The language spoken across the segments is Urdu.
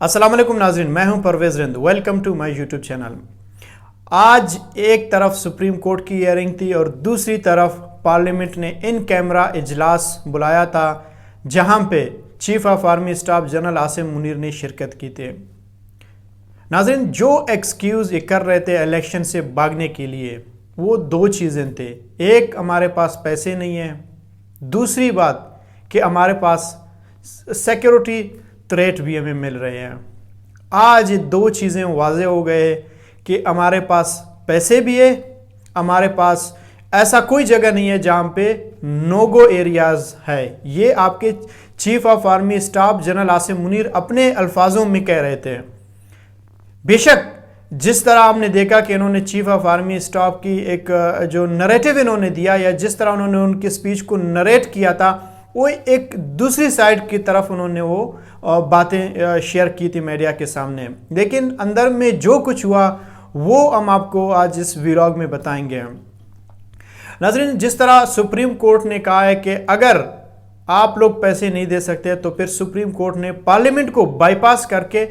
السلام علیکم ناظرین، میں ہوں Parvez Rind. Welcome to my YouTube channel. آج ایک طرف سپریم کورٹ کی ہیئرنگ تھی اور دوسری طرف پارلیمنٹ نے ان کیمرہ اجلاس بلایا تھا جہاں پہ chief of army staff general Asim Munir نے شرکت کی تھی۔ ناظرین، جو ایکسکیوز یہ کر رہے تھے الیکشن سے بھاگنے کے لیے، وہ دو چیزیں تھے۔ ایک، ہمارے پاس پیسے نہیں ہیں، دوسری بات کہ ہمارے پاس سیکیورٹی تھریٹ بھی ہمیں مل رہے ہیں۔ آج دو چیزیں واضح ہو گئے کہ ہمارے پاس پیسے بھی ہے، ہمارے پاس ایسا کوئی جگہ نہیں ہے جہاں پہ نو گو ایریاز ہے۔ یہ آپ کے chief of army staff general Asim Munir اپنے الفاظوں میں کہہ رہے تھے۔ بے شک جس طرح آپ نے دیکھا کہ انہوں نے چیف آف آرمی اسٹاف کی ایک جو نریٹو انہوں نے دیا، یا جس طرح انہوں نے ان کی اسپیچ کو نریٹ کیا تھا، وہ ایک دوسری سائڈ کی طرف انہوں نے وہ باتیں شیئر کی تھی میڈیا کے سامنے، لیکن اندر میں جو کچھ ہوا وہ ہم آپ کو آج اس ویلاگ میں بتائیں گے۔ ناظرین، جس طرح سپریم کورٹ نے کہا ہے کہ اگر آپ لوگ پیسے نہیں دے سکتے تو پھر سپریم کورٹ نے پارلیمنٹ کو بائی پاس کر کے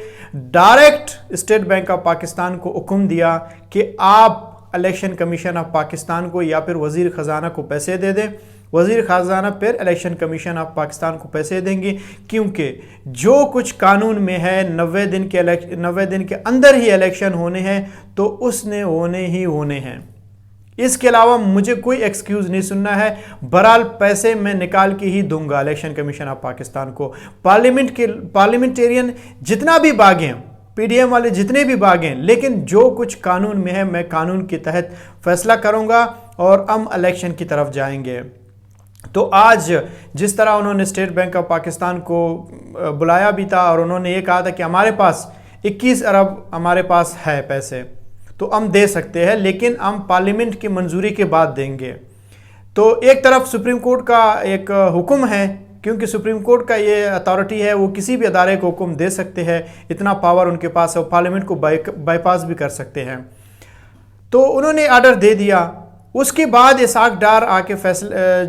direct state bank of Pakistan کو حکم دیا کہ آپ الیکشن کمیشن آف پاکستان کو یا پھر وزیر خزانہ کو پیسے دے دیں۔ وزیر خزانہ پھر الیکشن کمیشن آف پاکستان کو پیسے دیں گے، کیونکہ جو کچھ قانون میں ہے 90 دن کے اندر ہی الیکشن ہونے ہیں تو اس نے ہونے ہی ہونے ہیں۔ اس کے علاوہ مجھے کوئی ایکسکیوز نہیں سننا ہے۔ بہرحال پیسے میں نکال کے ہی دوں گا الیکشن کمیشن آف پاکستان کو۔ پارلیمنٹیرین جتنا بھی بھاگیں، پی ڈی ایم والے جتنے بھی بھاگیں، لیکن جو کچھ قانون میں ہے میں قانون کے تحت فیصلہ کروں گا اور ہم الیکشن کی طرف جائیں گے۔ تو آج جس طرح انہوں نے اسٹیٹ بینک آف پاکستان کو بلایا بھی تھا اور انہوں نے یہ کہا تھا کہ ہمارے پاس 21 ارب ہمارے پاس ہے پیسے تو ہم دے سکتے ہیں، لیکن ہم پارلیمنٹ کی منظوری کے بعد دیں گے۔ تو ایک طرف سپریم کورٹ کا ایک حکم ہے، کیونکہ سپریم کورٹ کا یہ اتھارٹی ہے، وہ کسی بھی ادارے کو حکم دے سکتے ہیں، اتنا پاور ان کے پاس ہے، وہ پارلیمنٹ کو بائی پاس بھی کر سکتے ہیں۔ تو انہوں نے آرڈر دے دیا۔ اس کے بعد اسحاق ڈار آ کے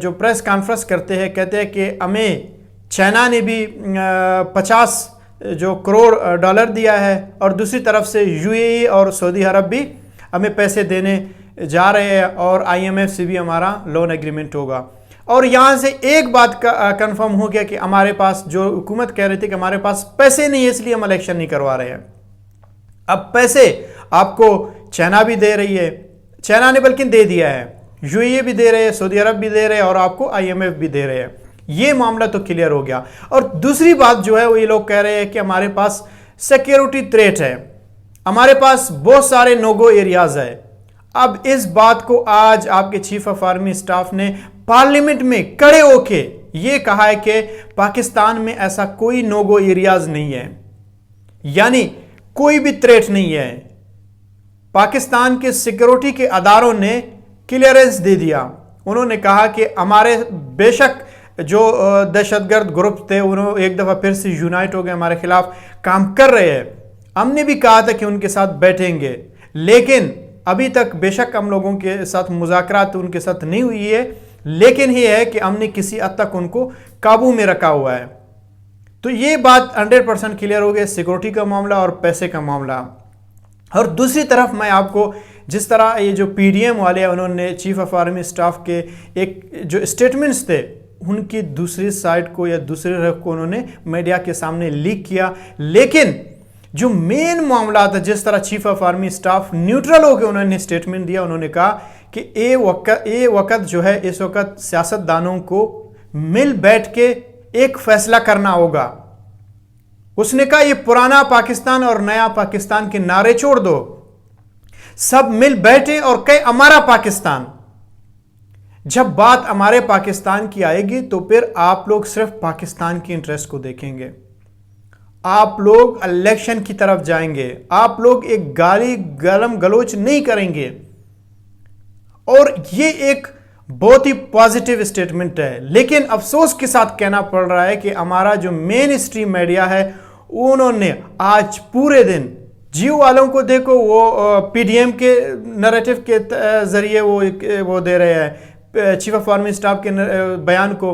جو پریس کانفرنس کرتے ہیں، کہتے ہیں کہ ہمیں چائنا نے بھی 50 کروڑ ڈالر دیا ہے اور دوسری طرف سے یو اے ای اور سعودی عرب بھی ہمیں پیسے دینے جا رہے ہیں اور آئی ایم ایف سے بھی ہمارا لون ایگریمنٹ ہوگا۔ اور یہاں سے ایک بات کنفرم ہو گیا کہ ہمارے پاس، جو حکومت کہہ رہی تھی کہ ہمارے پاس پیسے نہیں ہے اس لیے ہم الیکشن نہیں کروا رہے ہیں، اب پیسے آپ کو چائنا بھی دے رہی ہے، چائنا نے بلکہ دے دیا ہے، یو اے ای بھی دے رہے ہیں، سعودی عرب بھی دے رہے ہیں اور آپ کو آئی ایم ایف بھی دے رہے ہیں۔ یہ معاملہ تو کلیئر ہو گیا۔ اور دوسری بات جو ہے وہ یہ لوگ کہہ رہے ہیں کہ ہمارے پاس سیکیورٹی تھریٹ ہے، ہمارے پاس بہت سارے نو گو ایریاز ہے۔ اب اس بات کو آج آپ کے چیف آف آرمی اسٹاف نے پارلیمنٹ میں کھڑے ہو کے یہ کہا ہے کہ پاکستان میں ایسا کوئی نو گو ایریاز نہیں ہے، یعنی کوئی بھی تھریٹ نہیں ہے۔ پاکستان کے سیکیورٹی کے اداروں نے کلیئرنس دے دیا۔ انہوں نے کہا کہ ہمارے بے شک جو دہشت گرد گروپ تھے انہوں ایک دفعہ پھر سے یونائٹ ہو گئے، ہمارے خلاف کام کر رہے ہیں۔ ہم نے بھی کہا تھا کہ ان کے ساتھ بیٹھیں گے، لیکن ابھی تک بے شک ہم لوگوں کے ساتھ مذاکرات ان کے ساتھ نہیں ہوئی ہے، لیکن یہ ہے کہ ہم نے کسی حد تک ان کو قابو میں رکھا ہوا ہے۔ تو یہ بات 100% کلیئر ہو گئی، سیکورٹی کا معاملہ اور پیسے کا معاملہ۔ اور دوسری طرف میں آپ کو جس طرح یہ جو پی ڈی ایم والے انہوں نے چیف آف آرمی اسٹاف کے ایک جو اسٹیٹمنٹس تھے ان کی دوسری سائڈ کو یا دوسرے رخ کو انہوں نے میڈیا کے سامنے لیک کیا، لیکن جو مین معاملات ہے جس طرح chief of army staff neutral ہو کے انہوں نے اسٹیٹمنٹ دیا، انہوں نے کہا کہ یہ وقت جو ہے اس وقت سیاست دانوں کو مل بیٹھ کے ایک فیصلہ کرنا ہوگا۔ اس نے کہا یہ پرانا پاکستان اور نیا پاکستان کے نعرے چھوڑ دو، سب مل بیٹھے اور کہیں ہمارا پاکستان۔ جب بات ہمارے پاکستان کی آئے گی تو پھر آپ لوگ صرف پاکستان کی انٹرسٹ کو دیکھیں گے، آپ لوگ الیکشن کی طرف جائیں گے، آپ لوگ ایک گالی گلم گلوچ نہیں کریں گے۔ اور یہ ایک بہت ہی پازیٹیو اسٹیٹمنٹ ہے، لیکن افسوس کے ساتھ کہنا پڑ رہا ہے کہ ہمارا جو مین اسٹریم میڈیا ہے انہوں نے آج پورے دن جیو والوں کو دیکھو، وہ پی ڈی ایم کے نریٹو کے ذریعے وہ دے رہے ہیں چیف آف آرمی اسٹاف کے بیان کو،